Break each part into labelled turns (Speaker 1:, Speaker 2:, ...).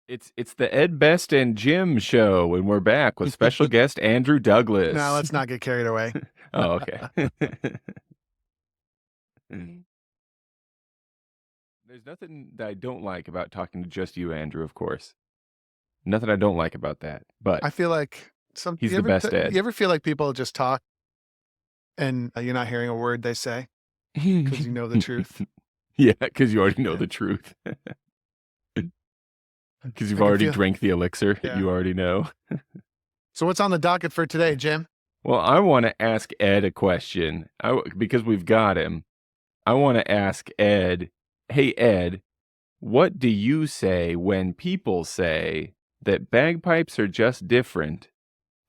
Speaker 1: It's the Ed Best and Jim show, and we're back with special guest Andrew
Speaker 2: Now
Speaker 1: Douglas.
Speaker 2: let's not get carried away.
Speaker 1: Oh, okay. There's nothing that I don't like about talking to just you, Andrew, of course. Nothing I don't like about that, but
Speaker 2: I feel like
Speaker 1: he's the best
Speaker 2: you
Speaker 1: Ed.
Speaker 2: ever feel like people just talk and you're not hearing a word they say because you know the truth?
Speaker 1: Yeah, because you already know the truth. Because you've
Speaker 2: I can
Speaker 1: already
Speaker 2: feel.
Speaker 1: drank the elixir.
Speaker 2: Yeah.
Speaker 1: You already know.
Speaker 2: So what's on the docket for today, Jim?
Speaker 1: Well, I want to ask Ed a question. Because we've got him. I want to ask Ed, hey, Ed, what do you say when people say that bagpipes are just different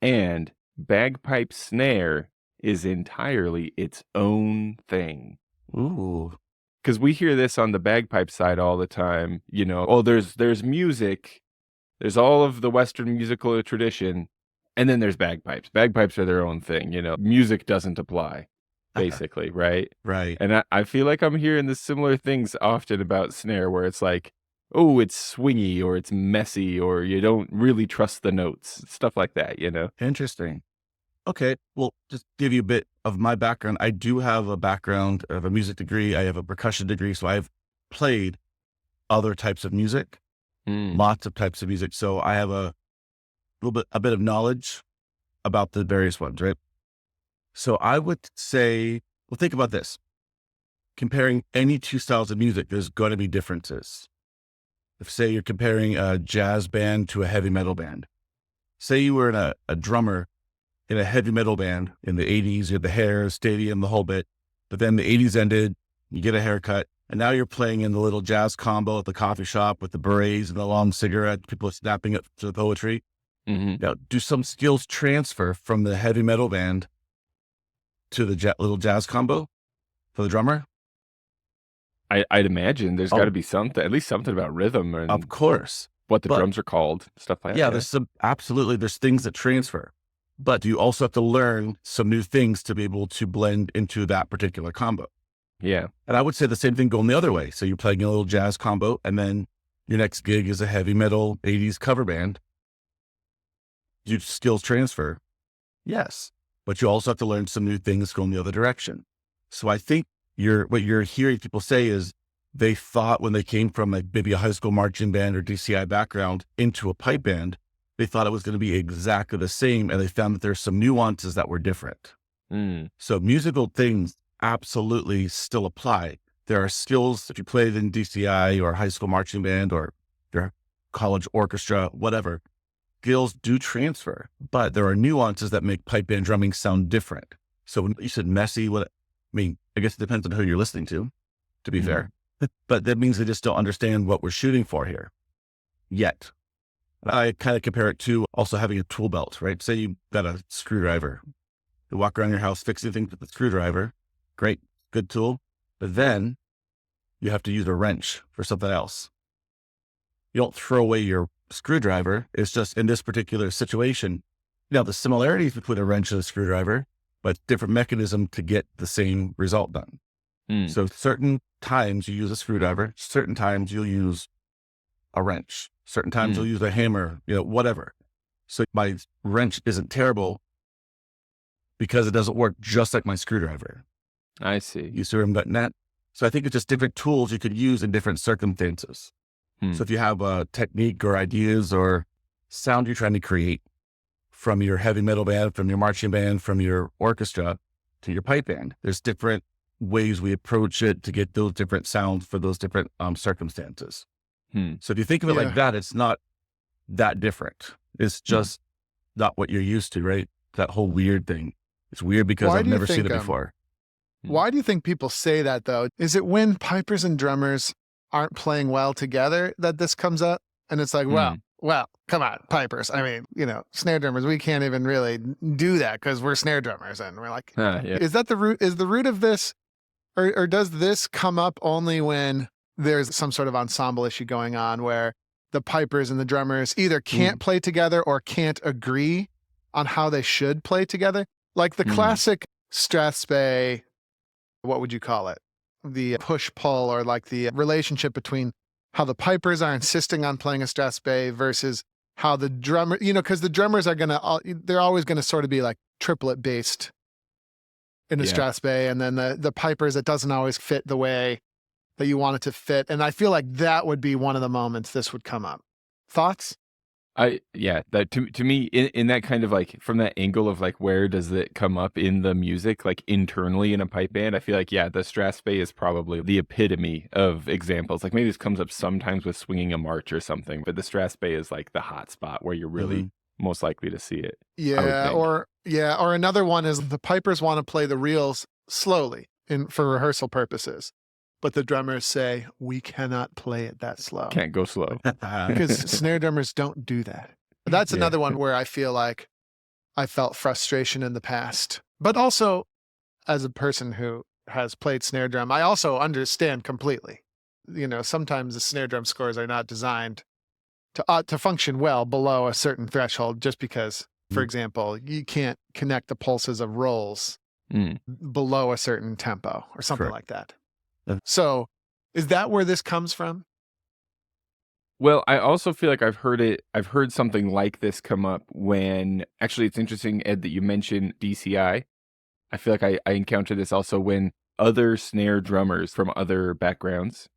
Speaker 1: and bagpipe snare is entirely its own thing?
Speaker 3: Ooh.
Speaker 1: Because we hear this on the bagpipe side all the time. You know, oh, there's music, there's all of the Western musical tradition, and then there's bagpipes. Bagpipes are their own thing. You know, music doesn't apply, basically, right?
Speaker 3: Right.
Speaker 1: And I feel like I'm hearing the similar things often about snare, where it's like, oh, it's swingy or it's messy or you don't really trust the notes, stuff like that, you know?
Speaker 3: Interesting. Okay. Well, just give you a bit of my background. I do have a background of a music degree. I have a percussion degree. So I've played other types of music, lots of types of music. So I have a bit of knowledge about the various ones, right? So I would say, well, think about this. Comparing any two styles of music, there's going to be differences. If, say, you're comparing a jazz band to a heavy metal band, say you were a drummer in a heavy metal band in the 80s, you had the hair, stadium, the whole bit, but then the 80s ended, you get a haircut, and now you're playing in the little jazz combo at the coffee shop with the berets and the long cigarette, people are snapping it to the poetry. Now, do some skills transfer from the heavy metal band to the little jazz combo for the drummer?
Speaker 1: I'd imagine there's got to be something, at least something about rhythm and
Speaker 3: Of course.
Speaker 1: what the
Speaker 3: But
Speaker 1: drums are called, stuff like that.
Speaker 3: Yeah, there's things that transfer, but you also have to learn some new things to be able to blend into that particular combo.
Speaker 1: Yeah.
Speaker 3: And I would say the same thing going the other way. So you're playing a little jazz combo and then your next gig is a heavy metal 80s cover band. You skills transfer. Yes. But you also have to learn some new things going the other direction. So I think what you're hearing people say is they thought when they came from maybe a high school marching band or DCI background into a pipe band, they thought it was going to be exactly the same. And they found that there's some nuances that were different. So musical things absolutely still apply. There are skills if you played in DCI or high school marching band or your college orchestra, whatever, skills do transfer, but there are nuances that make pipe band drumming sound different. So when you said messy, I guess it depends on who you're listening to be fair, but that means they just don't understand what we're shooting for here yet. I kind of compare it to also having a tool belt, right? Say you've got a screwdriver. You walk around your house fixing things with the screwdriver. Great, good tool. But then you have to use a wrench for something else. You don't throw away your screwdriver. It's just in this particular situation. Now, the similarities between a wrench and a screwdriver, but different mechanism to get the same result done. So certain times you use a screwdriver, certain times you'll use a wrench, certain times you'll use a hammer, whatever. So my wrench isn't terrible because it doesn't work just like my screwdriver.
Speaker 1: I see.
Speaker 3: You see where I'm getting at? So I think it's just different tools you could use in different circumstances. So if you have a technique or ideas or sound you're trying to create from your heavy metal band, from your marching band, from your orchestra to your pipe band, there's different ways we approach it to get those different sounds for those different circumstances. So if you think of it like that, it's not that different. It's just not what you're used to, right? That whole weird thing. It's weird because I've never seen it before.
Speaker 2: Why do you think people say that though? Is it when pipers and drummers aren't playing well together that this comes up? And it's like, well, come on, pipers. I mean, snare drummers, we can't even really do that because we're snare drummers. And we're like, is that the root? Is the root of this? Or does this come up only when there's some sort of ensemble issue going on where the pipers and the drummers either can't play together or can't agree on how they should play together? Like the classic Strathspey, what would you call it? The push-pull or like the relationship between how the pipers are insisting on playing a stress bay versus how the drummer, because the drummers are they're always going to sort of be like triplet based in a stress bay. And then the pipers, it doesn't always fit the way that you want it to fit. And I feel like that would be one of the moments this would come up. Thoughts?
Speaker 1: That to me in that kind of like from that angle of like where does it come up in the music, like internally in a pipe band, I feel like the Strass Bay is probably the epitome of examples. Like maybe this comes up sometimes with swinging a march or something, but the Strass Bay is like the hot spot where you're really most likely to see it.
Speaker 2: Or another one is the pipers want to play the reels slowly for rehearsal purposes. But the drummers say, we cannot play it that slow.
Speaker 1: Can't go slow.
Speaker 2: Because snare drummers don't do that. That's another one where I feel like I felt frustration in the past. But also, as a person who has played snare drum, I also understand completely. Sometimes the snare drum scores are not designed to function well below a certain threshold just because, for example, you can't connect the pulses of rolls below a certain tempo or something like that. So is that where this comes from?
Speaker 1: Well, I also feel like I've heard something like this come up when, actually it's interesting, Ed, that you mentioned DCI. I feel like I encountered this also when other snare drummers from other backgrounds,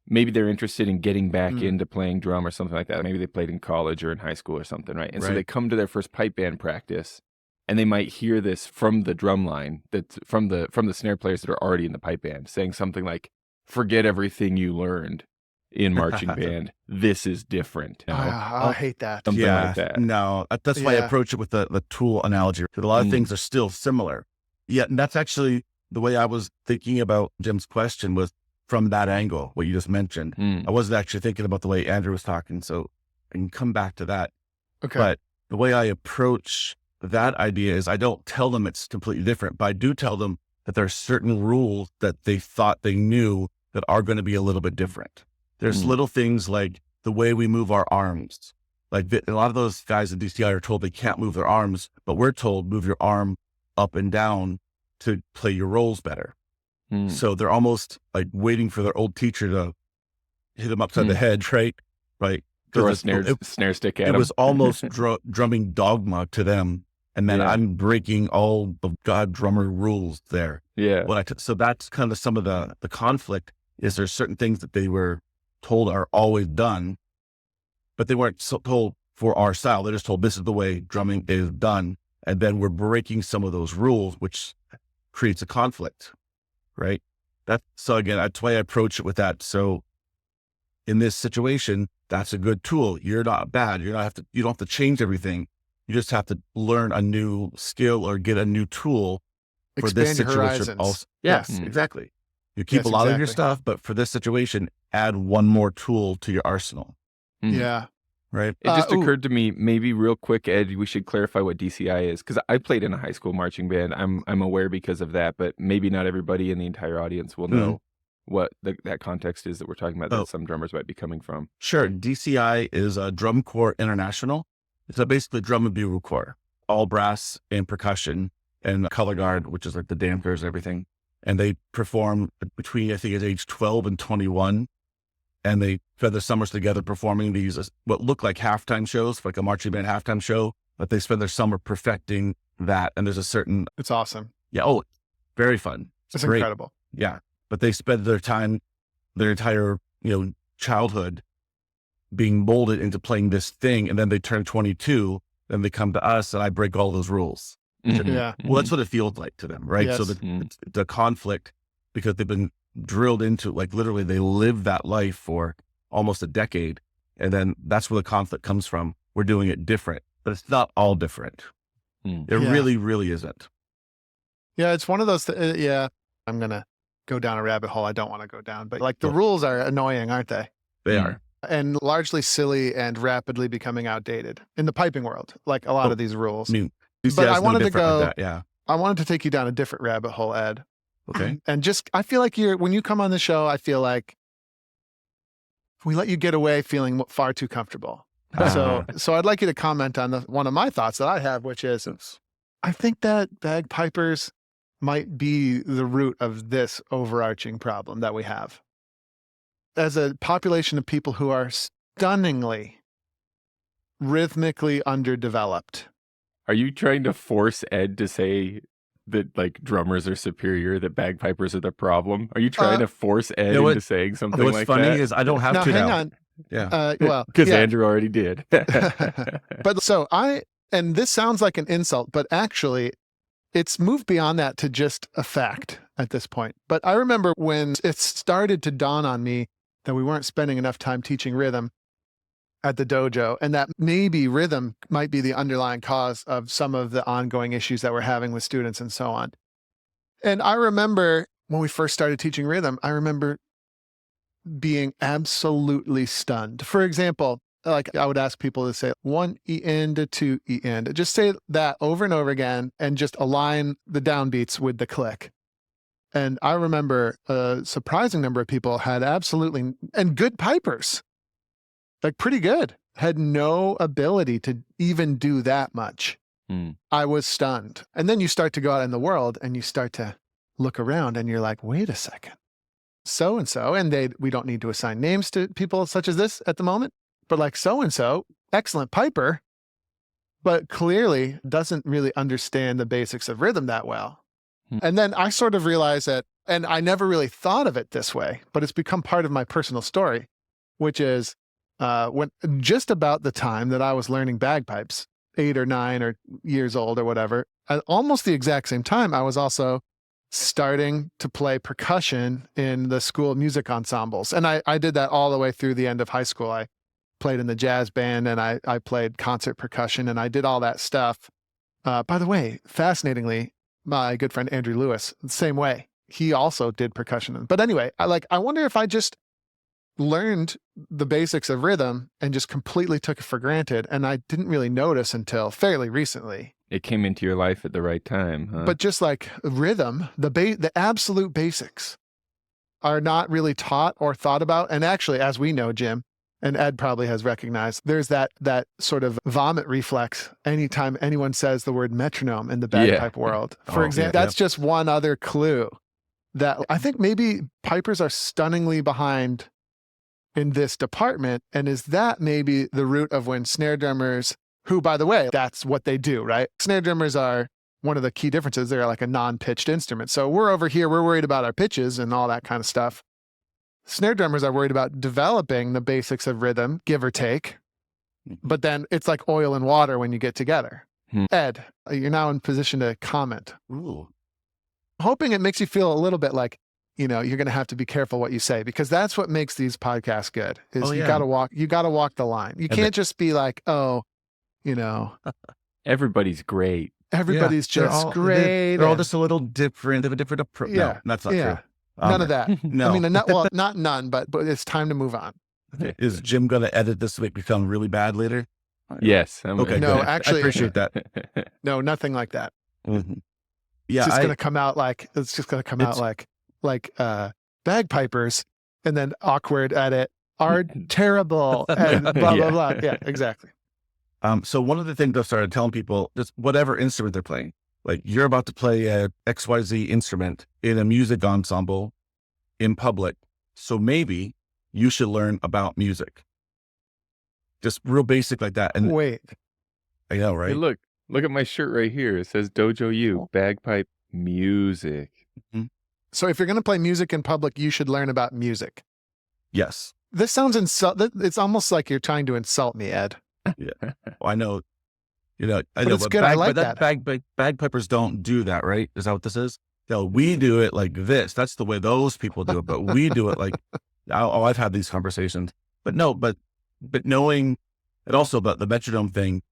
Speaker 1: maybe they're interested in getting back into playing drum or something like that. Maybe they played in college or in high school or something, right? And so they come to their first pipe band practice, and they might hear this from the drum line, that's from the snare players that are already in the pipe band, saying something like, "Forget everything you learned in marching band. This is different."
Speaker 2: I hate that.
Speaker 1: Something like that.
Speaker 3: No, that's why I approach it with the tool analogy. Because a lot of things are still similar. Yeah, and that's actually the way I was thinking about Jim's question, was from that angle, what you just mentioned. I wasn't actually thinking about the way Andrew was talking, so I can come back to that.
Speaker 2: Okay.
Speaker 3: But the way I approach that idea is I don't tell them it's completely different, but I do tell them that there are certain rules that they thought they knew that are going to be a little bit different. There's little things like the way we move our arms. Like a lot of those guys in DCI are told they can't move their arms, but we're told move your arm up and down to play your rolls better. So they're almost like waiting for their old teacher to hit them upside the head, right?
Speaker 1: Throw a snare stick at them.
Speaker 3: It was almost drumming dogma to them. And then I'm breaking all the God drummer rules there.
Speaker 1: Yeah.
Speaker 3: So that's kind of some of the conflict is there's certain things that they were told are always done, but they weren't told for our style. They're just told this is the way drumming is done. And then we're breaking some of those rules, which creates a conflict, right? So again, that's why I approach it with that. So in this situation, that's a good tool. You're not bad. You don't have to change everything. You just have to learn a new skill or get a new tool for
Speaker 2: Expand
Speaker 3: this
Speaker 2: your
Speaker 3: situation.
Speaker 2: horizons.
Speaker 3: Also, yes, exactly. You keep a lot of your stuff, but for this situation, add one more tool to your arsenal.
Speaker 2: Yeah.
Speaker 3: Right.
Speaker 1: It just occurred to me, maybe real quick, Ed, we should clarify what DCI is, because I played in a high school marching band. I'm aware because of that, but maybe not everybody in the entire audience will know what that context is that we're talking about, that some drummers might be coming from.
Speaker 3: Sure. DCI is a Drum Corps International. It's basically drum and bugle corps, all brass and percussion and color guard, which is like the dampers and everything. And they perform between, I think, at age 12 and 21. And they spend their summers together performing these, what look like halftime shows, like a marching band halftime show, but they spend their summer perfecting that. And there's a certain...
Speaker 2: It's awesome.
Speaker 3: Yeah. Oh, very fun.
Speaker 2: It's incredible.
Speaker 3: Yeah. But they spend their time, their entire, childhood being molded into playing this thing. And then they turn 22, then they come to us and I break all those rules.
Speaker 2: Yeah.
Speaker 3: Well, that's what it feels like to them, right?
Speaker 2: Yes.
Speaker 3: So the conflict, because they've been drilled into, like, literally they live that life for almost a decade. And then that's where the conflict comes from. We're doing it different, but it's not all different. It really, really isn't.
Speaker 2: Yeah. It's one of those, I'm going to go down a rabbit hole I don't want to go down, but like the rules are annoying, aren't they?
Speaker 3: They are.
Speaker 2: And largely silly and rapidly becoming outdated in the piping world, like a lot of these rules.
Speaker 3: I mean,
Speaker 2: but I wanted to go,
Speaker 3: like that,
Speaker 2: I wanted to take you down a different rabbit hole, Ed.
Speaker 3: Okay.
Speaker 2: And I feel like when you come on the show, I feel like we let you get away feeling far too comfortable. So I'd like you to comment on one of my thoughts that I have, which is, I think that bagpipers might be the root of this overarching problem that we have. as a population of people who are stunningly rhythmically underdeveloped.
Speaker 1: Are you trying to force Ed to say that like drummers are superior, that bagpipers are the problem? Are you trying to force Ed into saying something like that?
Speaker 3: What's funny is I don't have to
Speaker 2: hang
Speaker 3: now.
Speaker 2: on.
Speaker 3: Yeah.
Speaker 2: Well,
Speaker 1: because
Speaker 2: yeah.
Speaker 1: Andrew already did.
Speaker 2: But so and this sounds like an insult, but actually it's moved beyond that to just a fact at this point. But I remember when it started to dawn on me that we weren't spending enough time teaching rhythm at the dojo, and that maybe rhythm might be the underlying cause of some of the ongoing issues that we're having with students and so on. And I remember when we first started teaching rhythm, I remember being absolutely stunned. For example, like I would ask people to say 1 E end, 2 E end. Just say that over and over again and just align the downbeats with the click. And I remember a surprising number of people had absolutely, and good pipers, like pretty good, had no ability to even do that much. I was stunned. And then you start to go out in the world and you start to look around and you're like, wait a second. So-and-so, and we don't need to assign names to people such as this at the moment, but like so-and-so, excellent piper, but clearly doesn't really understand the basics of rhythm that well. And then I sort of realized that, and I never really thought of it this way, but it's become part of my personal story, which is when just about the time that I was learning bagpipes, 8 or 9 or years old or whatever, at almost the exact same time, I was also starting to play percussion in the school music ensembles. And I did that all the way through the end of high school. I played in the jazz band and I played concert percussion and I did all that stuff. By the way, fascinatingly, my good friend Andrew Lewis, the same way. He also did percussion. But anyway, I wonder if I just learned the basics of rhythm and just completely took it for granted. And I didn't really notice until fairly recently.
Speaker 1: It came into your life at the right time, huh?
Speaker 2: But just like rhythm, the absolute basics are not really taught or thought about. And actually, as we know, Jim, and Ed probably has recognized, there's that sort of vomit reflex anytime anyone says the word metronome in the bagpipe world. For example, that's just one other clue that I think maybe pipers are stunningly behind in this department. And is that maybe the root of when snare drummers, who, by the way, that's what they do, right? Snare drummers are one of the key differences. They're like a non-pitched instrument. So we're over here, we're worried about our pitches and all that kind of stuff. Snare drummers are worried about developing the basics of rhythm, give or take. But then it's like oil and water when you get together. Ed, you're now in position to comment.
Speaker 3: Ooh.
Speaker 2: Hoping it makes you feel a little bit like, you're going to have to be careful what you say, because that's what makes these podcasts good. Is you got to walk the line. You can't just be like,
Speaker 1: everybody's great.
Speaker 2: Everybody's just great.
Speaker 3: They're all just a little different. They have a different approach.
Speaker 2: Yeah.
Speaker 3: No, that's not true.
Speaker 2: None of that.
Speaker 3: No.
Speaker 2: I mean, not none, but it's time to move on.
Speaker 3: Is Jim going to edit this to make me sound really bad later?
Speaker 1: Yes.
Speaker 3: Okay.
Speaker 2: No,
Speaker 3: good.
Speaker 2: actually,
Speaker 3: I appreciate that.
Speaker 2: No, nothing like that.
Speaker 3: Mm-hmm.
Speaker 2: Yeah, it's just going to come out like bagpipers, and then awkward edit are terrible and blah blah blah. Yeah, exactly.
Speaker 3: So one of the things I've started telling people, just whatever instrument they're playing, like you're about to play a XYZ instrument in a music ensemble in public. So maybe you should learn about music. Just real basic like that. And
Speaker 2: wait,
Speaker 3: I know, right?
Speaker 1: Hey, look at my shirt right here. It says Dojo U, bagpipe music.
Speaker 3: Mm-hmm.
Speaker 2: So if you're going to play music in public, you should learn about music.
Speaker 3: Yes.
Speaker 2: This sounds it's almost like you're trying to insult me, Ed.
Speaker 3: Yeah. Well, I know,
Speaker 2: but it's good. I like that.
Speaker 3: Bagpipers don't do that, right? Is that what this is? No, we do it like this. That's the way those people do it, but we do it like, I've had these conversations, but no, but knowing, and also about the metronome thing,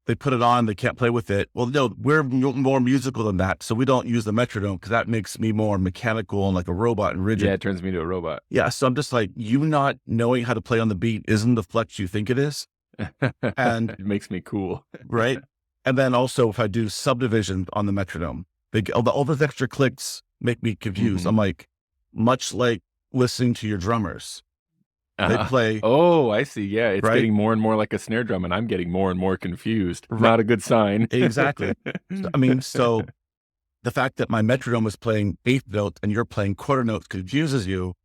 Speaker 3: they put it on, they can't play with it. Well, no, we're more musical than that. So we don't use the metronome because that makes me more mechanical and like a robot and rigid.
Speaker 1: Yeah, it turns me into a robot.
Speaker 3: Yeah. So I'm just like, you not knowing how to play on the beat isn't the flex you think it is. And
Speaker 1: it makes me cool.
Speaker 3: Right. And then also if I do subdivision on the metronome, all those extra clicks make me confused. I'm like, much like listening to your drummers. They play.
Speaker 1: Oh, I see. Yeah, it's getting more and more like a snare drum, and I'm getting more and more confused. Right. Not a good sign.
Speaker 3: Exactly. So the fact that my metronome is playing eighth notes and you're playing quarter notes confuses you.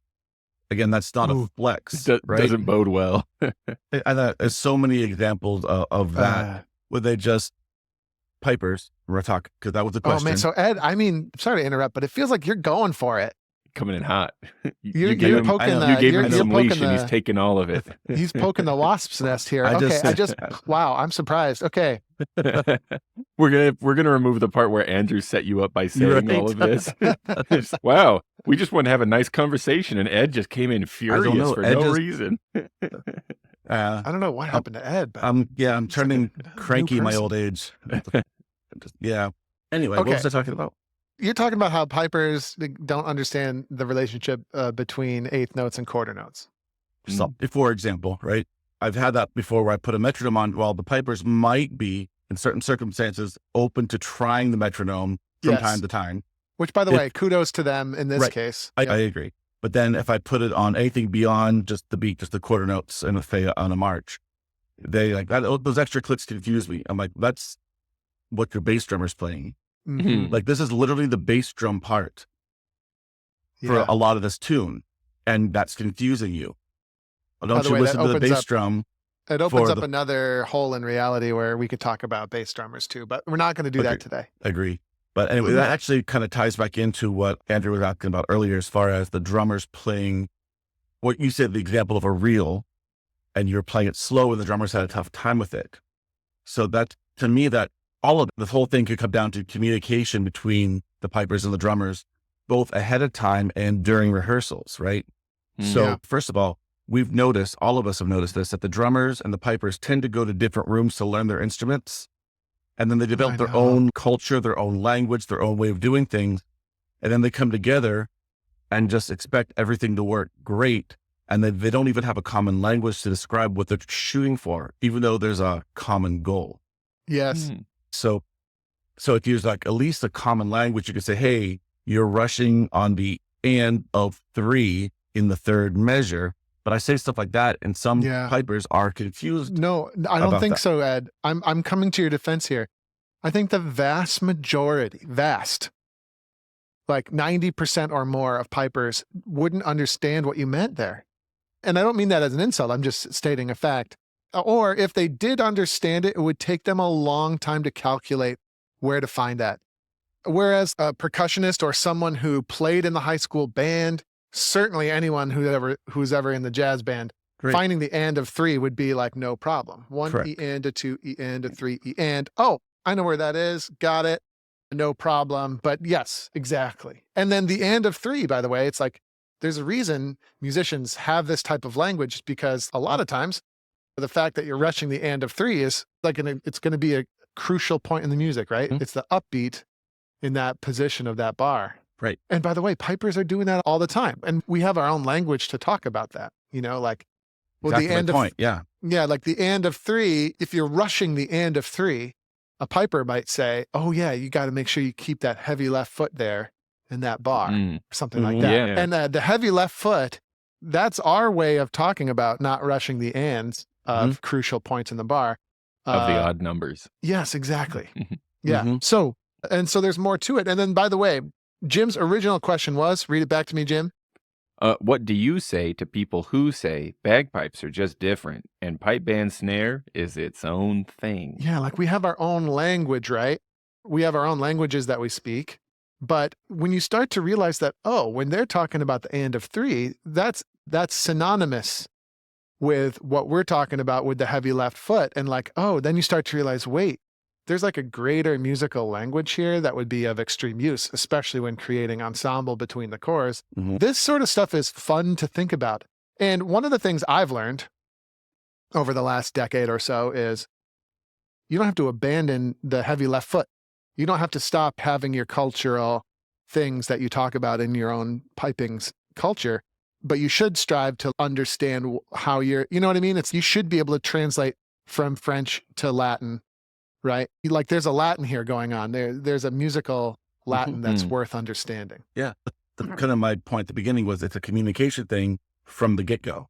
Speaker 3: Again, that's not a flex, right?
Speaker 1: Doesn't bode well.
Speaker 3: And there's so many examples of that where they just pipers. We're talking because that was the question.
Speaker 2: Oh man, so Ed, I mean, sorry to interrupt, but it feels like you're going for it.
Speaker 1: Coming in hot.
Speaker 2: You're
Speaker 1: gave him,
Speaker 2: poking
Speaker 1: you gave him
Speaker 2: you're
Speaker 1: some leash
Speaker 2: poking
Speaker 1: and he's taking all of it.
Speaker 2: He's poking the wasp's nest here.
Speaker 3: I
Speaker 2: Okay,
Speaker 3: just-
Speaker 2: wow, I'm surprised. Okay,
Speaker 1: We're gonna remove the part where Andrew set you up by saying all of this. Wow, we just want to have a nice conversation, and Ed just came in furious
Speaker 3: know,
Speaker 1: for
Speaker 3: Ed
Speaker 1: no
Speaker 3: just-
Speaker 1: reason.
Speaker 2: I don't know what happened to Ed, but
Speaker 3: I'm turning
Speaker 2: like a
Speaker 3: cranky
Speaker 2: new
Speaker 3: in my
Speaker 2: person.
Speaker 3: old age. Yeah. Anyway,
Speaker 2: Okay.
Speaker 3: what was I talking about?
Speaker 2: You're talking about how pipers don't understand the relationship between eighth notes and quarter notes.
Speaker 3: So, for example, right? I've had that before where I put a metronome on while the pipers might be, in certain circumstances, open to trying the metronome from
Speaker 2: Yes.
Speaker 3: time to time.
Speaker 2: Which, by the way, kudos to them in this
Speaker 3: Right.
Speaker 2: case.
Speaker 3: I
Speaker 2: Yep.
Speaker 3: agree. But then if I put it on anything beyond just the beat, just the quarter notes and on a march, they like that. Those extra clicks confuse me. I'm like, that's what your bass drummer's playing.
Speaker 2: Mhm.
Speaker 3: Like this is literally the bass drum part for
Speaker 2: Yeah.
Speaker 3: a lot of this tune, and that's confusing you. Well,
Speaker 2: By
Speaker 3: don't
Speaker 2: the
Speaker 3: you
Speaker 2: way, that
Speaker 3: listen to the
Speaker 2: opens
Speaker 3: bass
Speaker 2: up-
Speaker 3: drum?
Speaker 2: It opens
Speaker 3: for
Speaker 2: up
Speaker 3: the-
Speaker 2: another hole in reality where we could talk about bass drummers too, but we're not going to do that
Speaker 3: Agreed.
Speaker 2: today.
Speaker 3: Agree. But anyway, that actually kind of ties back into what Andrew was asking about earlier, as far as the drummers playing what you said, the example of a reel, and you're playing it slow and the drummers had a tough time with it. So that, to me, that all of this whole thing could come down to communication between the pipers and the drummers, both ahead of time and during rehearsals, right? So
Speaker 2: Yeah.
Speaker 3: first of all, we've noticed, all of us have noticed this, that the drummers and the pipers tend to go to different rooms to learn their instruments. And then they develop their
Speaker 2: know.
Speaker 3: own culture, their own language, their own way of doing things. And then they come together and just expect everything to work great. And then they don't even have a common language to describe what they're shooting for, even though there's a common goal.
Speaker 2: Yes.
Speaker 1: Mm.
Speaker 3: So if there's like at least a common language, you could say, hey, you're rushing on the and of 3 in the third measure. But I say stuff like that, and some
Speaker 2: Yeah.
Speaker 3: pipers are confused.
Speaker 2: No, I don't
Speaker 3: about
Speaker 2: think
Speaker 3: that.
Speaker 2: so, Ed. I'm coming to your defense here. I think the vast majority, like 90% or more of pipers wouldn't understand what you meant there. And I don't mean that as an insult. I'm just stating a fact. Or if they did understand it, it would take them a long time to calculate where to find that. Whereas a percussionist or someone who played in the high school band, certainly anyone who's ever in the jazz band,
Speaker 3: Great.
Speaker 2: finding the and of 3 would be like no problem. 1
Speaker 3: Correct.
Speaker 2: E and a 2 E and a 3 E and. Oh, I know where that is. Got it. No problem. But yes, exactly. And then the and of 3, by the way, it's like there's a reason musicians have this type of language, because a lot of times the fact that you're rushing the and of 3 is like it's going to be a crucial point in the music, right?
Speaker 3: Mhm.
Speaker 2: It's the upbeat in that position of that bar.
Speaker 3: Right.
Speaker 2: And by the way, pipers are doing that all the time. And we have our own language to talk about that, like, well,
Speaker 3: Exactly
Speaker 2: the
Speaker 3: my
Speaker 2: and of,
Speaker 3: point. Yeah.
Speaker 2: yeah, like the and of 3, if you're rushing the and of 3, a piper might say, oh yeah, you got to make sure you keep that heavy left foot there in that bar,
Speaker 1: Mm.
Speaker 2: or something like
Speaker 3: Mhm.
Speaker 2: that.
Speaker 1: Yeah.
Speaker 2: And the heavy left foot, that's our way of talking about not rushing the ands of crucial points in the bar.
Speaker 1: Of the odd numbers.
Speaker 2: Yes, exactly.
Speaker 1: Mhm.
Speaker 2: Yeah.
Speaker 3: Mhm.
Speaker 2: So there's more to it. And then, by the way, Jim's original question was, read it back to me, Jim.
Speaker 1: What do you say to people who say bagpipes are just different and pipe band snare is its own thing?
Speaker 2: Yeah, like we have our own language, right? We have our own languages that we speak. But when you start to realize that, oh, when they're talking about the and of 3, that's synonymous with what we're talking about with the heavy left foot. And like, oh, then you start to realize, wait, there's like a greater musical language here that would be of extreme use, especially when creating ensemble between the chords.
Speaker 3: Mhm.
Speaker 2: This sort of stuff is fun to think about. And one of the things I've learned over the last decade or so is you don't have to abandon the heavy left foot. You don't have to stop having your cultural things that you talk about in your own piping's culture, but you should strive to understand how you know what I mean? You should be able to translate from French to Latin, right? Like there's a Latin here going on. There's a musical Latin that's
Speaker 1: Mhm.
Speaker 2: worth understanding.
Speaker 3: Kind of my point at the beginning was it's a communication thing from the get-go.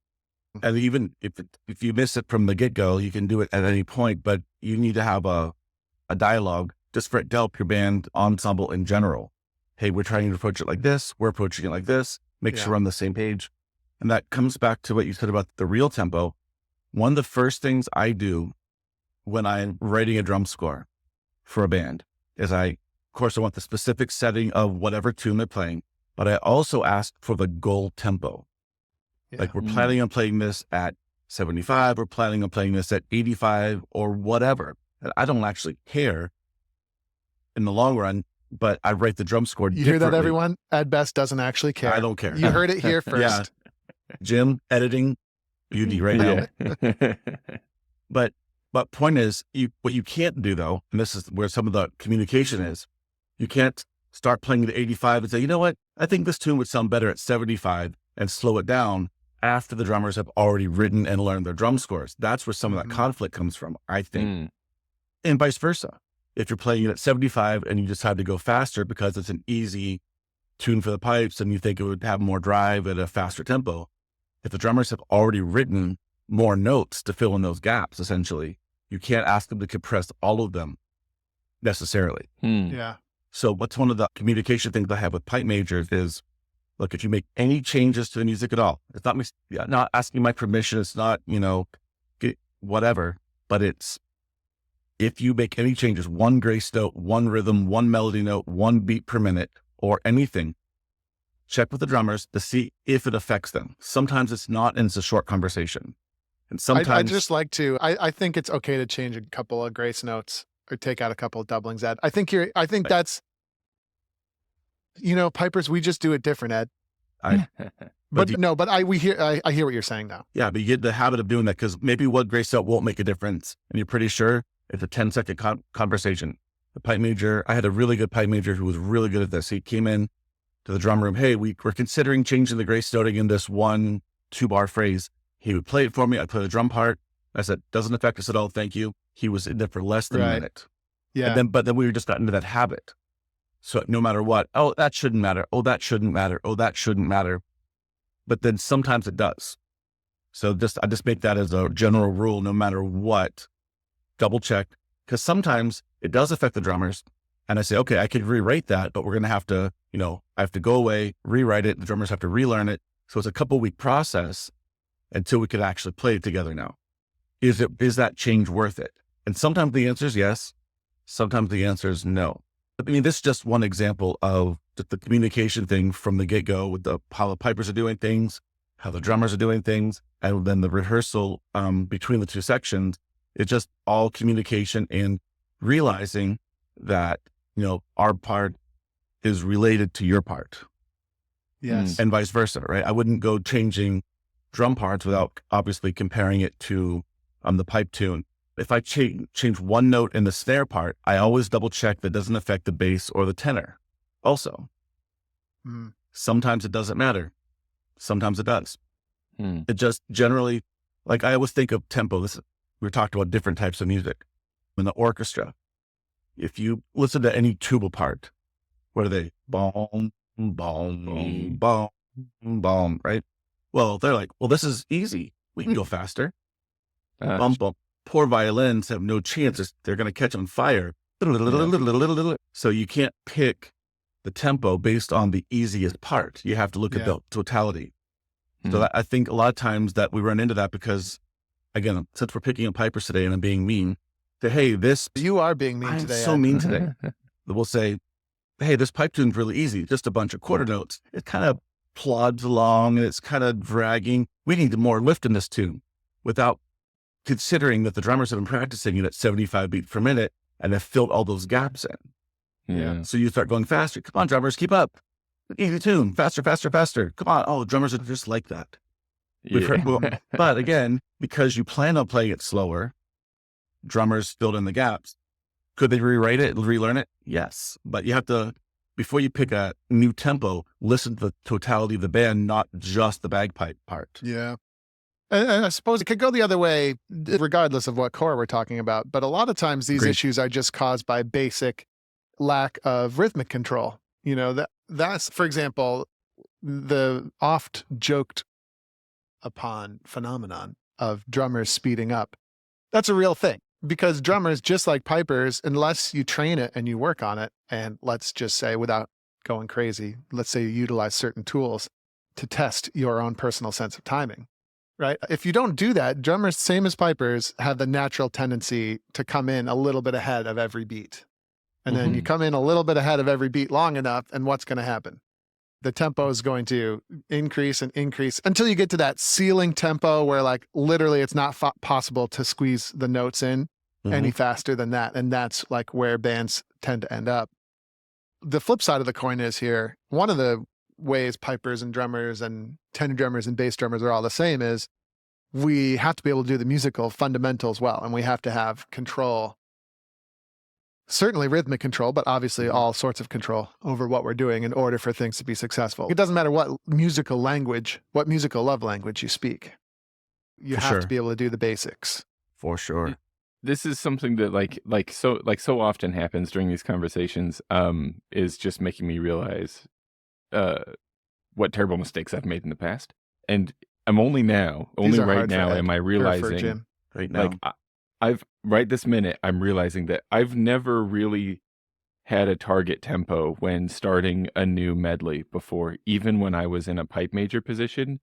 Speaker 3: And even if you miss it from the get-go, you can do it at any point, but you need to have a dialogue just for it to help your band ensemble in general. Hey, we're trying to approach it like this. We're approaching it like this. Make sure
Speaker 2: Yeah.
Speaker 3: we're on the same page. And that comes back to what you said about the real tempo. One of the first things I do when I'm writing a drum score for a band is of course, I want the specific setting of whatever tune they're playing, but I also ask for the goal tempo.
Speaker 2: Yeah.
Speaker 3: Like we're planning on playing this at 75, we're planning on playing this at 85 or whatever. And I don't actually care in the long run, but I write the drum score
Speaker 2: You
Speaker 3: differently.
Speaker 2: hear that, everyone? Ed Best doesn't actually care.
Speaker 3: I don't care.
Speaker 2: You heard it here first.
Speaker 3: Yeah. Jim, editing, beauty right now.
Speaker 1: Yeah.
Speaker 3: But point is, what you can't do though, and this is where some of the communication is, you can't start playing the 85 and say, you know what, I think this tune would sound better at 75 and slow it down after the drummers have already written and learned their drum scores. That's where some of that conflict comes from, I think. And vice versa. If you're playing it at 75 and you decide to go faster because it's an easy tune for the pipes and you think it would have more drive at a faster tempo, if the drummers have already written more notes to fill in those gaps, essentially, you can't ask them to compress all of them necessarily.
Speaker 2: Yeah.
Speaker 3: So what's one of the communication things I have with pipe majors is, look, if you make any changes to the music at all, it's not me, not asking my permission. It's not, whatever, but it's, if you make any changes, one grace note, one rhythm, one melody note, one beat per minute, or anything, check with the drummers to see if it affects them. Sometimes it's not, and it's a short conversation. And sometimes
Speaker 2: I just like to, I think it's okay to change a couple of grace notes or take out a couple of doublings, Ed. I think that's, pipers, we just do it different, Ed. I hear what you're saying now.
Speaker 3: Yeah, but you get the habit of doing that because maybe one grace note won't make a difference. And you're pretty sure it's a 10-second conversation. The pipe major, I had a really good pipe major who was really good at this. He came in to the drum room. Hey, we're considering changing the grace noting in this 1-2 bar phrase. He would play it for me. I'd play the drum part. I said, doesn't affect us at all. Thank you. He was in there for less than a minute.
Speaker 2: Yeah.
Speaker 3: But then we just got into that habit. So no matter what, oh, that shouldn't matter. Oh, that shouldn't matter. Oh, that shouldn't matter. But then sometimes it does. So I just make that as a general rule, no matter what, double check. Because sometimes it does affect the drummers. And I say, okay, I could rewrite that, but we're going to have to, I have to go away, rewrite it. The drummers have to relearn it. So it's a couple-week process until we could actually play it together now. Is that change worth it? And sometimes the answer is yes. Sometimes the answer is no. I mean, this is just one example of the communication thing from the get-go with how the pipers are doing things, how the drummers are doing things, and then the rehearsal between the two sections. It's just all communication and realizing that, our part is related to your part.
Speaker 2: Yes.
Speaker 3: And vice versa, right? I wouldn't go changing drum parts without obviously comparing it to the pipe tune. If I change one note in the snare part, I always double check that doesn't affect the bass or the tenor also. Sometimes it doesn't matter. Sometimes it does. It just generally, like I always think of tempo. We talked about different types of music. In the orchestra, if you listen to any tuba part, what are they? Boom, boom, boom, boom, right? Well, they're like, well, this is easy. We can go faster. Bump, bump. Poor violins have no chances. They're going to catch on fire. So you can't pick the tempo based on the easiest part. You have to look at the totality. So I think a lot of times that we run into that because, again, since we're picking up pipers today and I'm being mean, say, hey,
Speaker 2: you are being mean
Speaker 3: I'm
Speaker 2: today.
Speaker 3: so mean today. We'll say, hey, this pipe tune's really easy. Just a bunch of quarter notes. It kind of plods along and it's kind of dragging. We need more lift in this tune without considering that the drummers have been practicing it at 75 beats per minute and have filled all those gaps in.
Speaker 1: Yeah.
Speaker 3: So you start going faster. Come on, drummers, keep up. Easy tune, faster, faster, faster. Come on. Oh, drummers are just like that. But again, because you plan on playing it slower, drummers filled in the gaps. Could they rewrite it, relearn it? Yes. But you have to, before you pick a new tempo, listen to the totality of the band, not just the bagpipe part.
Speaker 2: Yeah. And I suppose it could go the other way, regardless of what core we're talking about. But a lot of times these issues are just caused by basic lack of rhythmic control. That's, for example, the oft joked upon phenomenon of drummers speeding up. That's a real thing because drummers, just like pipers, unless you train it and you work on it, and let's just say without going crazy, let's say you utilize certain tools, to test your own personal sense of timing, right? If you don't do that, drummers, same as pipers, have the natural tendency to come in a little bit ahead of every beat. And then you come in a little bit ahead of every beat long enough, and what's going to happen? The tempo is going to increase and increase until you get to that ceiling tempo where like literally it's not possible to squeeze the notes in any faster than that. And that's like where bands tend to end up. The flip side of the coin is here, one of the ways pipers and drummers and tenor drummers and bass drummers are all the same is we have to be able to do the musical fundamentals well, and we have to have control. Certainly rhythmic control, but obviously all sorts of control over what we're doing in order for things to be successful. It doesn't matter what musical love language you speak. You have to be able to do the basics.
Speaker 3: For sure.
Speaker 1: This is something that so often happens during these conversations, is just making me realize what terrible mistakes I've made in the past. And I'm only right now am I realizing,
Speaker 3: right now.
Speaker 1: Right this minute, I'm realizing that I've never really had a target tempo when starting a new medley before. Even when I was in a pipe major position,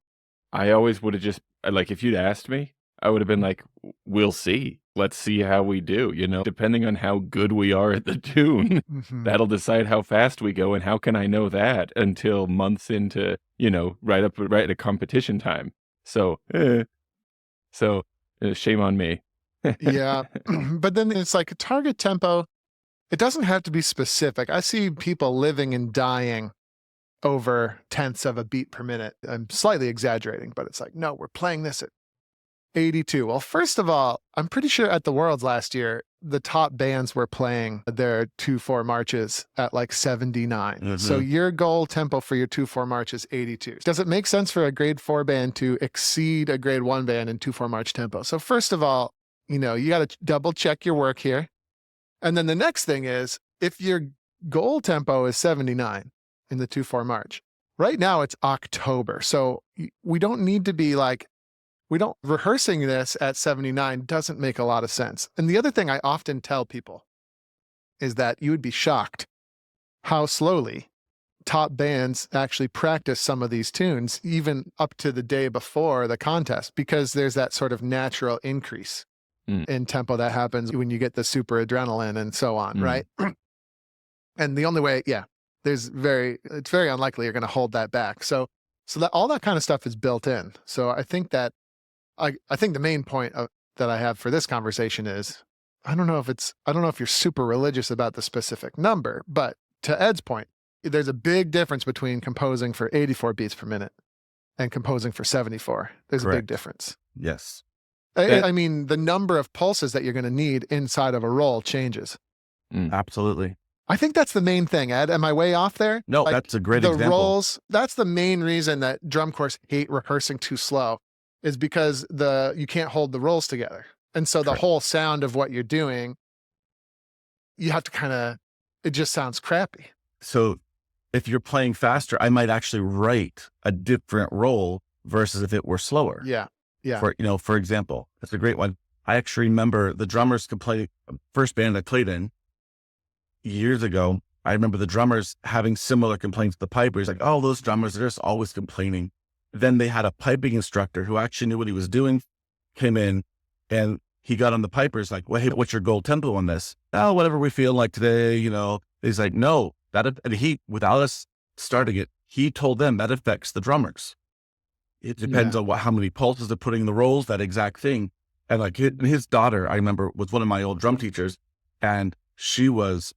Speaker 1: I always would have just, like, if you'd asked me, I would have been like, we'll see. Let's see how we do, depending on how good we are at the tune, that'll decide how fast we go. And how can I know that until months into, right at competition time. So shame on me.
Speaker 2: Yeah. But then it's like a target tempo. It doesn't have to be specific. I see people living and dying over tenths of a beat per minute. I'm slightly exaggerating, but it's like, no, we're playing this at 82. Well, first of all, I'm pretty sure at the Worlds last year, the top bands were playing their 2/4 marches at like 79. So your goal tempo for your 2/4 march is 82. Does it make sense for a grade 4 band to exceed a grade 1 band in 2/4 march tempo? So first of all, you got to double check your work here. And then the next thing is, if your goal tempo is 79 in the 2/4 march, right now it's October. So we don't need to be like, rehearsing this at 79 doesn't make a lot of sense. And the other thing I often tell people is that you would be shocked how slowly top bands actually practice some of these tunes, even up to the day before the contest, because there's that sort of natural increase in tempo that happens when you get the super adrenaline and so on, right? And the only way, it's very unlikely you're going to hold that back. So that all that kind of stuff is built in. So I think that I think the main point that I have for this conversation is, I don't know if you're super religious about the specific number, but to Ed's point, there's a big difference between composing for 84 beats per minute and composing for 74. There's
Speaker 3: Correct.
Speaker 2: A big difference.
Speaker 3: Yes.
Speaker 2: I mean, the number of pulses that you're going to need inside of a roll changes.
Speaker 3: Absolutely.
Speaker 2: I think that's the main thing, Ed. Am I way off there?
Speaker 3: No, that's a great example. The
Speaker 2: rolls, that's the main reason that drum corps hate rehearsing too slow, is because you can't hold the rolls together. And so the whole sound of what you're doing, you have to it just sounds crappy.
Speaker 3: So if you're playing faster, I might actually write a different roll versus if it were slower.
Speaker 2: Yeah. Yeah.
Speaker 3: For example, that's a great one. I actually remember the drummers could play, first band I played in years ago. I remember the drummers having similar complaints to the pipers, like, oh, those drummers are just always complaining. Then they had a piping instructor who actually knew what he was doing, came in, and he got on the pipers like, well, hey, what's your goal tempo on this? Oh, whatever we feel like today, He's like, no, and he, without us starting it, he told them that affects the drummers. It depends on how many pulses they're putting in the rolls, that exact thing. And like his daughter, I remember, was one of my old drum teachers, and she was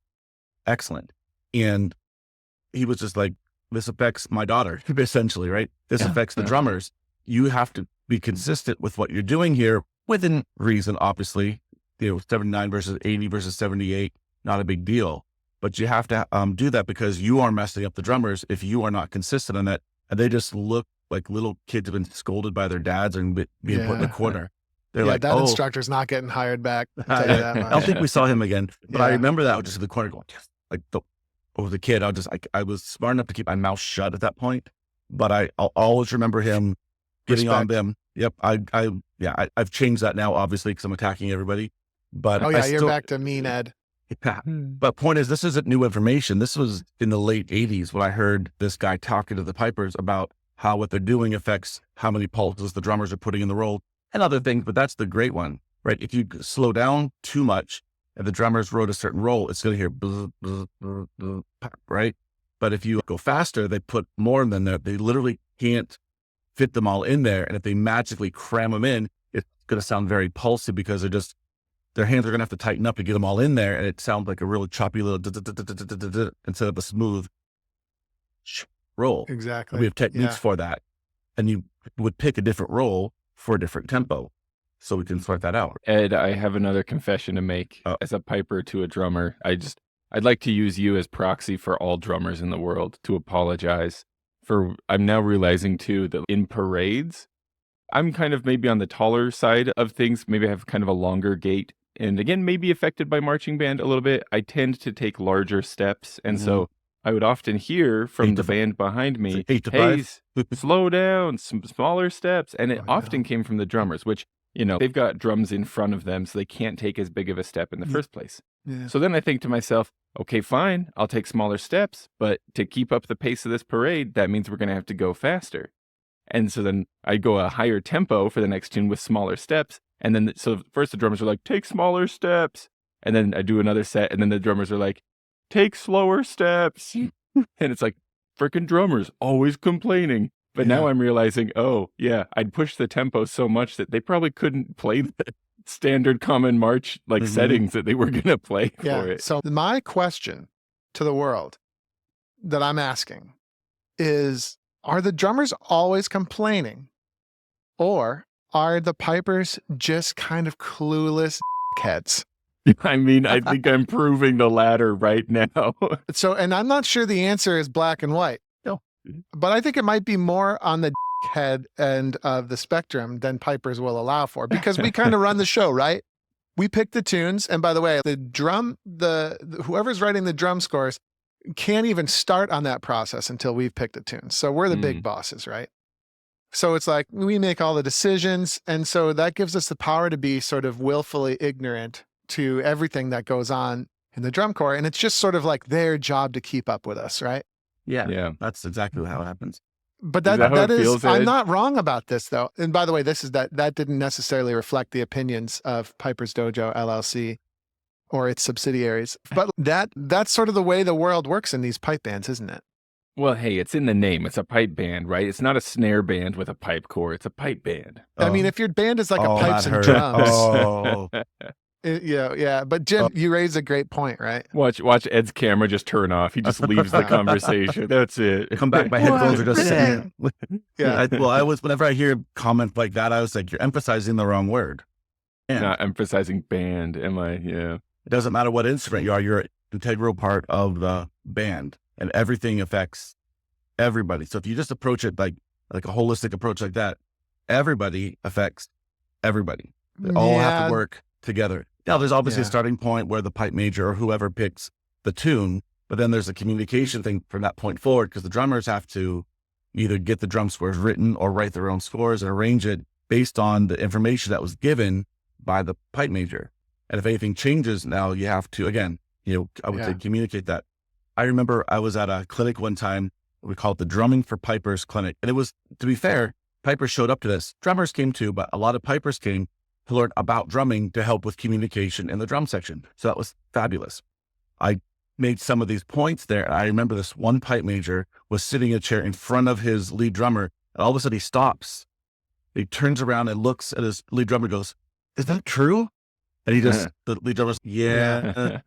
Speaker 3: excellent. And he was just like, this affects my daughter, essentially, right? This affects the drummers. You have to be consistent with what you're doing here, within reason, obviously. 79 versus 80 versus 78, not a big deal. But you have to do that, because you are messing up the drummers if you are not consistent on that. And they just look like little kids have been scolded by their dads and being put in a corner. They're like,
Speaker 2: that instructor's not getting hired back. I'll tell you that much.
Speaker 3: I don't think we saw him again. But I remember that, I was just in the corner going, yes. Like the kid, I was smart enough to keep my mouth shut at that point. But I'll always remember him getting on them. Yep. I've changed that now, obviously, because I'm attacking everybody. But
Speaker 2: you're back to mean, Ed.
Speaker 3: Yeah. But point is, this isn't new information. This was in the late 80s when I heard this guy talking to the pipers about how what they're doing affects how many pulses the drummers are putting in the roll and other things. But that's the great one, right? If you slow down too much and the drummers wrote a certain roll, it's going to hear bzz, bzz, bzz, bzz, right? But if you go faster, they put more in there. They literally can't fit them all in there. And if they magically cram them in, it's going to sound very pulsy because their hands are going to have to tighten up to get them all in there. And it sounds like a really choppy little instead of a smooth roll.
Speaker 2: Exactly.
Speaker 3: And we have techniques for that. And you would pick a different roll for a different tempo. So we can sort that out.
Speaker 1: Ed, I have another confession to make. As a piper to a drummer, I'd like to use you as proxy for all drummers in the world to apologize for, I'm now realizing too that in parades, I'm kind of maybe on the taller side of things. Maybe I have kind of a longer gait. And again, maybe affected by marching band a little bit. I tend to take larger steps. And so I would often hear from the band behind me, hey, slow down, some smaller steps. And it often came from the drummers, which, you know, they've got drums in front of them, so they can't take as big of a step in the first place.
Speaker 2: Yeah.
Speaker 1: So then I think to myself, okay, fine, I'll take smaller steps, but to keep up the pace of this parade, that means we're going to have to go faster. And so then I go a higher tempo for the next tune with smaller steps. And then, so first the drummers are like, take smaller steps. And then I do another set, and then the drummers are like, take slower steps. And it's like, frickin' drummers, always complaining. But now I'm realizing, oh, yeah, I'd pushed the tempo so much that they probably couldn't play the standard common march settings that they were going to play for it.
Speaker 2: So my question to the world that I'm asking is, are the drummers always complaining? Or are the pipers just kind of clueless heads?
Speaker 1: I mean, I think I'm proving the latter right now.
Speaker 2: So, and I'm not sure the answer is black and white.
Speaker 3: No.
Speaker 2: But I think it might be more on the head end of the spectrum than pipers will allow for, because we kind of run the show, right? We pick the tunes. And by the way, whoever's writing the drum scores can't even start on that process until we've picked a tune. So we're the big bosses, right? So it's like we make all the decisions. And so that gives us the power to be sort of willfully ignorant to everything that goes on in the drum corps. And it's just sort of like their job to keep up with us, right?
Speaker 3: Yeah. That's exactly how it happens.
Speaker 2: But that is, I'm not wrong about this though. And by the way, that didn't necessarily reflect the opinions of Piper's Dojo LLC or its subsidiaries. But that's sort of the way the world works in these pipe bands, isn't it?
Speaker 1: Well, hey, it's in the name. It's a pipe band, right? It's not a snare band with a pipe core. It's a pipe band.
Speaker 2: I mean, if your band is like a pipes and drums. Yeah. But Jim, you raised a great point, right?
Speaker 1: Watch Ed's camera just turn off. He just leaves the conversation. That's it.
Speaker 3: Come back. My headphones are just sitting. Whenever I hear comments like that, I was like, you're emphasizing the wrong word.
Speaker 1: Yeah. Not emphasizing band, am I? Yeah.
Speaker 3: It doesn't matter what instrument you are. You're an integral part of the band, and everything affects everybody. So if you just approach it like a holistic approach like that, everybody affects everybody. They all have to work together. Now, there's obviously a starting point where the pipe major or whoever picks the tune, but then there's a communication thing from that point forward, because the drummers have to either get the drum scores written or write their own scores and arrange it based on the information that was given by the pipe major. And if anything changes, now you have to, again, I would say communicate that. I remember I was at a clinic one time, we call it the Drumming for Pipers Clinic. And it was, to be fair, pipers showed up to this. Drummers came too, but a lot of pipers came to learn about drumming to help with communication in the drum section. So that was fabulous. I made some of these points there. I remember this one pipe major was sitting in a chair in front of his lead drummer, and all of a sudden he stops. He turns around and looks at his lead drummer and goes, "Is that true?" And the lead drummer's, yeah.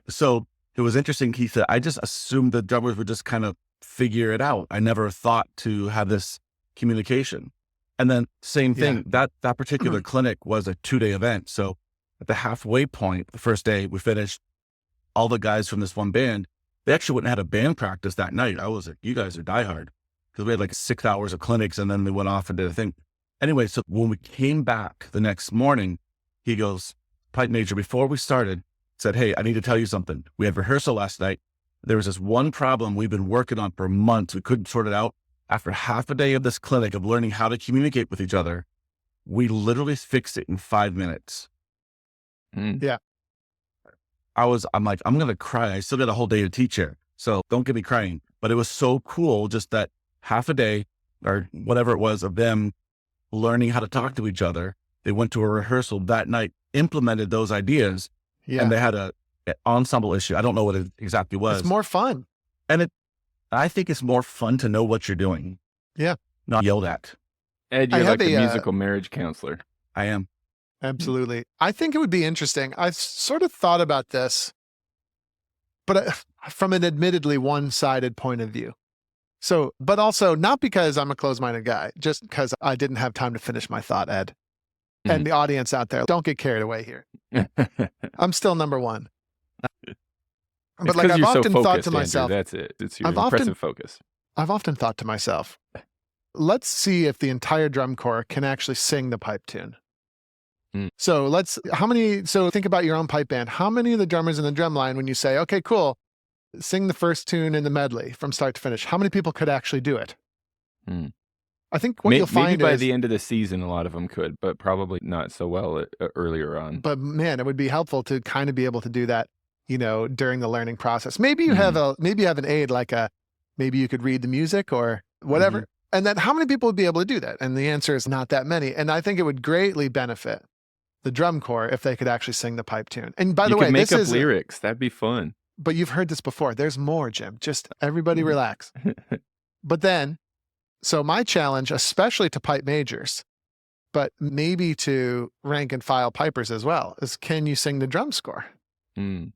Speaker 3: So it was interesting. He said, I just assumed the drummers would just kind of figure it out. I never thought to have this communication. And then same thing, that particular clinic was a 2-day event. So at the halfway point, the first day we finished, all the guys from this one band, they actually went and had a band practice that night. I was like, you guys are diehard, because we had like 6 hours of clinics and then they went off and did a thing. Anyway, so when we came back the next morning, he goes, pipe major, before we started, said, "Hey, I need to tell you something. We had rehearsal last night. There was this one problem we've been working on for months. We couldn't sort it out. After half a day of this clinic of learning how to communicate with each other, we literally fixed it in 5 minutes."
Speaker 2: Yeah.
Speaker 3: I'm like, I'm going to cry. I still got a whole day to teach here, so don't get me crying. But it was so cool just that half a day or whatever it was of them learning how to talk to each other. They went to a rehearsal that night, implemented those ideas, and they had an ensemble issue. I don't know what it exactly was.
Speaker 2: It's more fun.
Speaker 3: And I think it's more fun to know what you're doing.
Speaker 2: Yeah.
Speaker 3: Not yelled at.
Speaker 1: Ed, you're like the musical marriage counselor.
Speaker 3: I am.
Speaker 2: Absolutely. I think it would be interesting. I've sort of thought about this, but from an admittedly one-sided point of view. So, but also not because I'm a closed-minded guy, just because I didn't have time to finish my thought, Ed. And the audience out there, don't get carried away here. I'm still number one. But like I've often thought to myself,
Speaker 1: Andrew, that's it. It's your impressive focus.
Speaker 2: I've often thought to myself, let's see if the entire drum corps can actually sing the pipe tune. So think about your own pipe band. How many of the drummers in the drum line, when you say, okay, cool, sing the first tune in the medley from start to finish, how many people could actually do it? I think you'll find
Speaker 1: maybe by the end of the season, a lot of them could, but probably not so well earlier on.
Speaker 2: But man, it would be helpful to kind of be able to do that, during the learning process. Maybe you have an aid, maybe you could read the music or whatever. And then how many people would be able to do that? And the answer is not that many. And I think it would greatly benefit the drum corps if they could actually sing the pipe tune. And by the way,
Speaker 1: make up lyrics. That'd be fun.
Speaker 2: But you've heard this before. There's more, Jim. Just everybody relax. But then, so my challenge, especially to pipe majors, but maybe to rank and file pipers as well, is can you sing the drum score? Like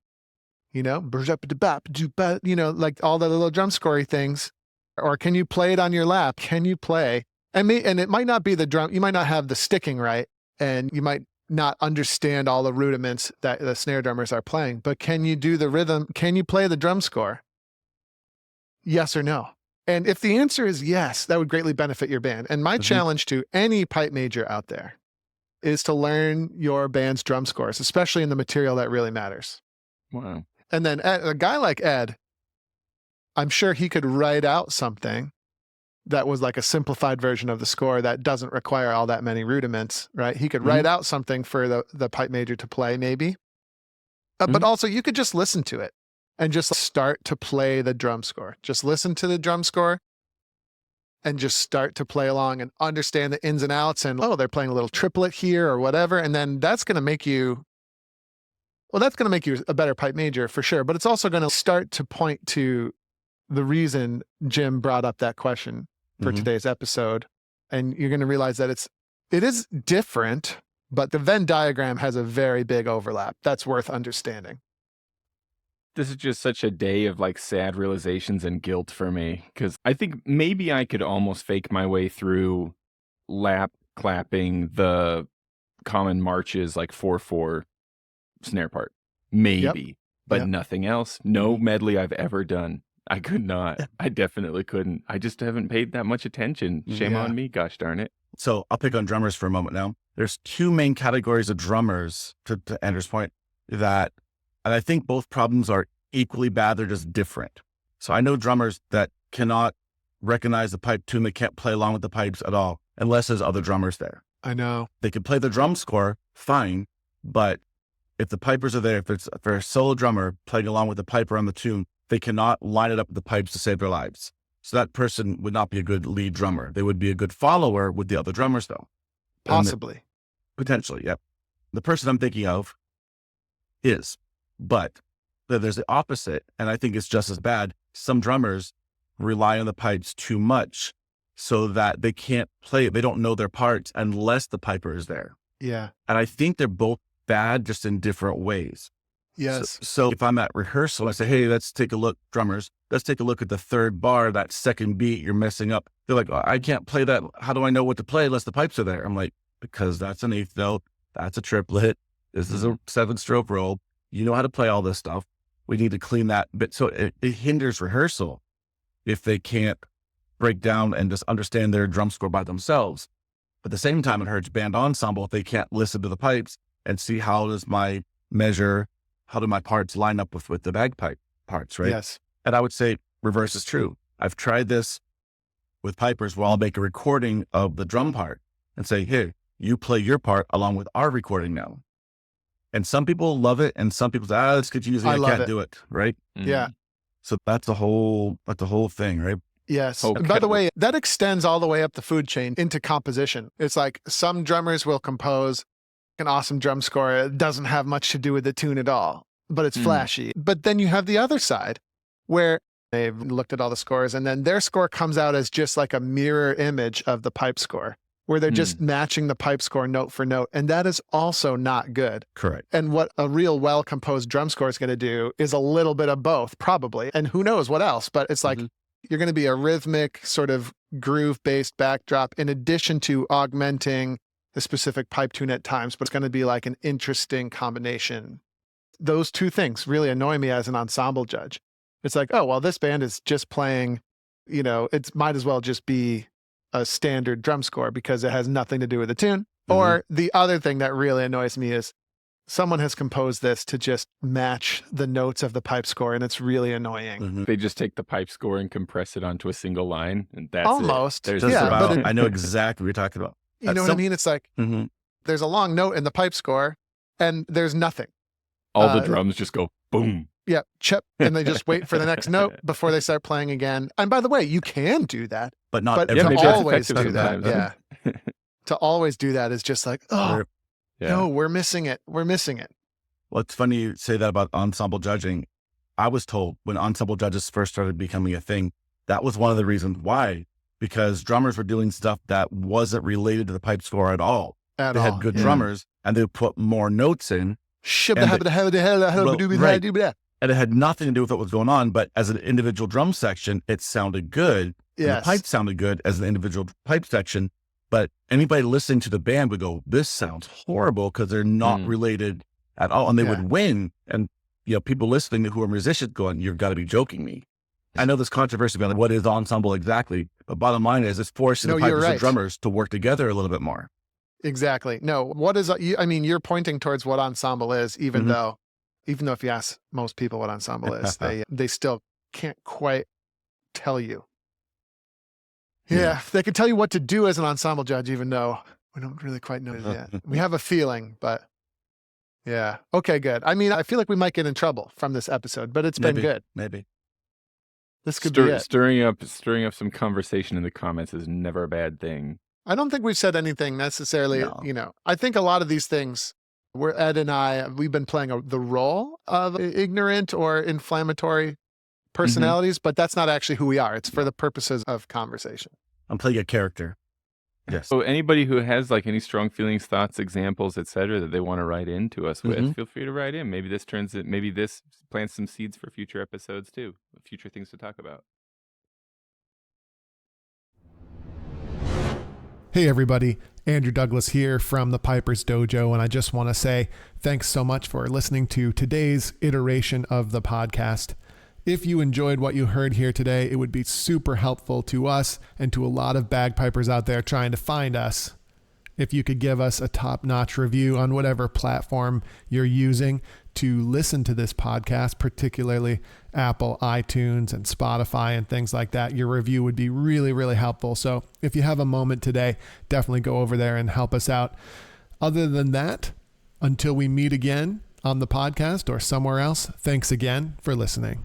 Speaker 2: all the little drum scorey things. Or can you play it on your lap? Can you play? And it might not be the drum. You might not have the sticking right, and you might not understand all the rudiments that the snare drummers are playing, but can you do the rhythm? Can you play the drum score? Yes or no? And if the answer is yes, that would greatly benefit your band. And my challenge to any pipe major out there is to learn your band's drum scores, especially in the material that really matters.
Speaker 1: Wow.
Speaker 2: And then a guy like Ed, I'm sure he could write out something that was like a simplified version of the score that doesn't require all that many rudiments, right? He could write out something for the pipe major to play maybe. But also you could just listen to it and just start to play the drum score. Just listen to the drum score and just start to play along and understand the ins and outs and, they're playing a little triplet here or whatever. And then that's going to make you a better pipe major for sure. But it's also going to start to point to the reason Jim brought up that question for today's episode. And you're going to realize that it is different, but the Venn diagram has a very big overlap. That's worth understanding.
Speaker 1: This is just such a day of sad realizations and guilt for me, because I think maybe I could almost fake my way through lap clapping the common marches 4/4 snare part. Maybe, but nothing else. No medley I've ever done. I could not. I definitely couldn't. I just haven't paid that much attention. Shame on me. Gosh darn it.
Speaker 3: So I'll pick on drummers for a moment now. There's two main categories of drummers, to Andrew's point, and I think both problems are equally bad. They're just different. So I know drummers that cannot recognize the pipe tune. They can't play along with the pipes at all, unless there's other drummers there.
Speaker 2: I know.
Speaker 3: They can play the drum score fine, but if the pipers are there, if they're a solo drummer playing along with the piper on the tune, they cannot line it up with the pipes to save their lives. So that person would not be a good lead drummer. They would be a good follower with the other drummers, though.
Speaker 2: Possibly.
Speaker 3: Potentially, yep. The person I'm thinking of is, but there's the opposite, and I think it's just as bad. Some drummers rely on the pipes too much so that they can't play. They don't know their parts unless the piper is there.
Speaker 2: Yeah.
Speaker 3: And I think they're both bad, just in different ways.
Speaker 2: Yes.
Speaker 3: So if I'm at rehearsal, I say, hey, let's take a look, drummers. Let's take a look at the third bar, that second beat you're messing up. They're like, I can't play that. How do I know what to play unless the pipes are there? I'm like, because that's an eighth note. That's a triplet. This is a 7-stroke roll. You know how to play all this stuff. We need to clean that bit. So it hinders rehearsal if they can't break down and just understand their drum score by themselves. But at the same time, it hurts band ensemble if they can't listen to the pipes and see how does my measure, how do my parts line up with the bagpipe parts, right?
Speaker 2: Yes.
Speaker 3: And I would say reverse is true. I've tried this with pipers where I'll make a recording of the drum part and say, hey, you play your part along with our recording now. And some people love it, and some people say, it's confusing, I can't do it, right?
Speaker 2: Yeah.
Speaker 3: So that's the whole thing, right?
Speaker 2: Yes.
Speaker 1: Okay.
Speaker 2: By the way, that extends all the way up the food chain into composition. It's like some drummers will compose an awesome drum score. It doesn't have much to do with the tune at all, but it's flashy. But then you have the other side where they've looked at all the scores and then their score comes out as just like a mirror image of the pipe score, where they're just matching the pipe score note for note. And that is also not good.
Speaker 3: Correct.
Speaker 2: And what a real well-composed drum score is going to do is a little bit of both, probably. And who knows what else, but it's like you're going to be a rhythmic sort of groove-based backdrop in addition to augmenting the specific pipe tune at times, but it's going to be like an interesting combination. Those two things really annoy me as an ensemble judge. It's like, oh, well, this band is just playing, it might as well just be a standard drum score because it has nothing to do with the tune. Or the other thing that really annoys me is someone has composed this to just match the notes of the pipe score, and it's really annoying.
Speaker 1: They just take the pipe score and compress it onto a single line, and that's
Speaker 2: almost.
Speaker 1: It.
Speaker 2: But
Speaker 3: I know exactly what you're talking about.
Speaker 2: You know what I mean? It's like there's a long note in the pipe score, and there's nothing.
Speaker 1: All the drums just go boom.
Speaker 2: Yeah, chip, and they just wait for the next note before they start playing again. And by the way, you can do that,
Speaker 3: but not
Speaker 2: to always do that. Yeah, to always do that is just like, no, we're missing it. We're missing it.
Speaker 3: Well, it's funny you say that about ensemble judging. I was told when ensemble judges first started becoming a thing, that was one of the reasons why, because drummers were doing stuff that wasn't related to the pipe score at all. They had good drummers, and they would put more notes in. And it had nothing to do with what was going on, but as an individual drum section, it sounded good. Yes. And the pipe sounded good as an individual pipe section, but anybody listening to the band would go, this sounds horrible because they're not related at all. And they would win. And people listening who are musicians going, you've got to be joking me. I know this controversy about what is ensemble exactly, but bottom line is it's forcing the pipers and drummers to work together a little bit more.
Speaker 2: Exactly. No, what is, you're pointing towards what ensemble is, even though if you ask most people what ensemble is, they still can't quite tell you. Yeah, they can tell you what to do as an ensemble judge, even though we don't really quite know it yet. We have a feeling, but yeah. Okay, good. I feel like we might get in trouble from this episode, but it's been good.
Speaker 3: Maybe.
Speaker 2: This could be it.
Speaker 1: Stirring up some conversation in the comments is never a bad thing.
Speaker 2: I don't think we've said anything necessarily, I think a lot of these things, Ed and I, we've been playing the role of ignorant or inflammatory personalities, but that's not actually who we are. It's for the purposes of conversation.
Speaker 3: I'm playing a character. Yes.
Speaker 1: So anybody who has like any strong feelings, thoughts, examples, etc., that they want to write into us with, feel free to write in. Maybe this plants some seeds for future episodes too, future things to talk about.
Speaker 4: Hey everybody, Andrew Douglas here from the Pipers Dojo, and I just want to say thanks so much for listening to today's iteration of the podcast. If you enjoyed what you heard here today, it would be super helpful to us and to a lot of bagpipers out there trying to find us. If you could give us a top-notch review on whatever platform you're using to listen to this podcast, particularly Apple, iTunes, and Spotify and things like that, your review would be really, really helpful. So if you have a moment today, definitely go over there and help us out. Other than that, until we meet again on the podcast or somewhere else, thanks again for listening.